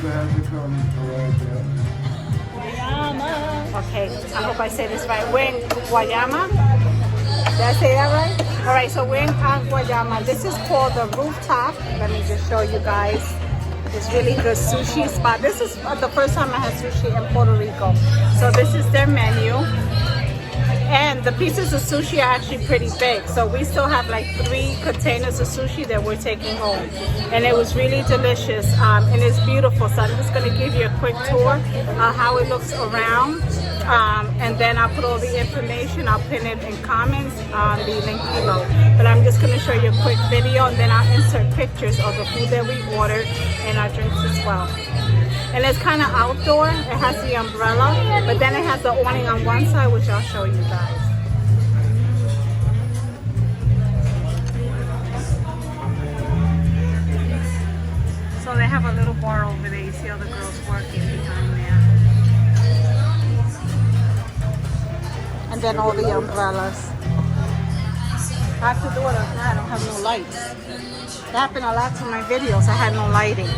either have to come around there. Guayama. Okay, I hope I say this right. We're in Guayama. Did I say that right? All right, so we're in Guayama. This is called the Rooftop. Let me just show you guys. It's really good sushi spot. This is the first time I had sushi in Puerto Rico. So this is their menu. And the pieces of sushi are actually pretty big. So we still have like 3 containers of sushi that we're taking home. And it was really delicious. And it's beautiful. So I'm just going to give you a quick tour of how it looks around. And then I'll put all the information. I'll pin it in comments on the link below. But I'm just going to show you a quick video. And then I'll insert pictures of the food that we ordered and our drinks as well. And it's kind of outdoor. It has the umbrella, but then it has the awning on one side, which I'll show you guys. So they have a little bar over there. You see all the girls working behind there. And then all the umbrellas. I have to do it at night. I don't have no lights. That happened a lot to my videos. I had no lighting.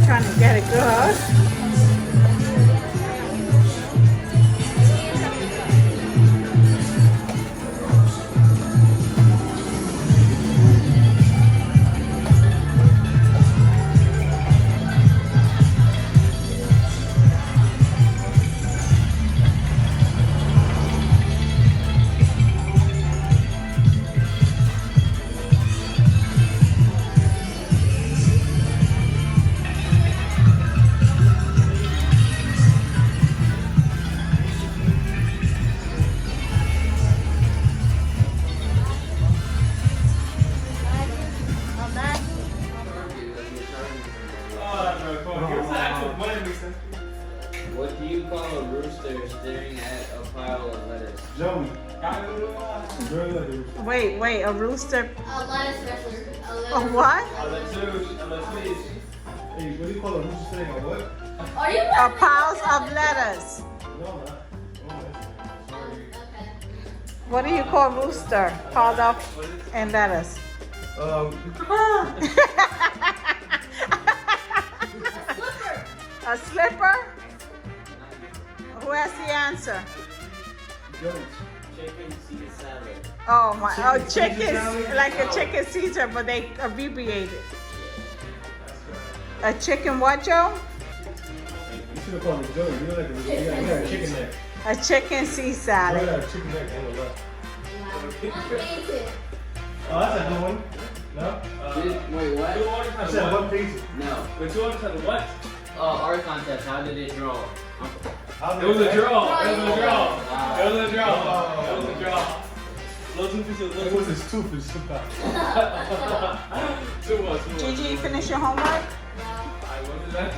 Trying to get it good. What do you call a rooster staring at a pile of lettuce? Joey. Wait, a rooster. A lettuce dresser. A what? Hey, what do you call a rooster saying? A what? Are you? A piles of lettuce. No, not. Okay. What do you call rooster? Piled up and lettuce. A slipper? Who has the answer? Chicken Caesar salad. Oh my! Oh, chicken, like a chicken Caesar, but they abbreviated. A chicken what, Joe? You should have called it Joey. You look like you got a chicken neck. A chicken sea You salad. got a chicken neck on the left. Unpainted. Oh, that's a good one. No? Wait, what? I said one piece. No. Wait, 2 orders had the what? Art contest. How did it draw? It was a draw. It was a draw. Wow. It was a draw. It was a draw. Little two pieces. It was his tooth. His tooth out. Two more. Gigi, you finish your homework? I wanted that.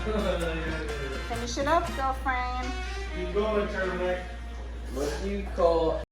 Finish it up, girlfriend. Keep going, turtleneck. What do you call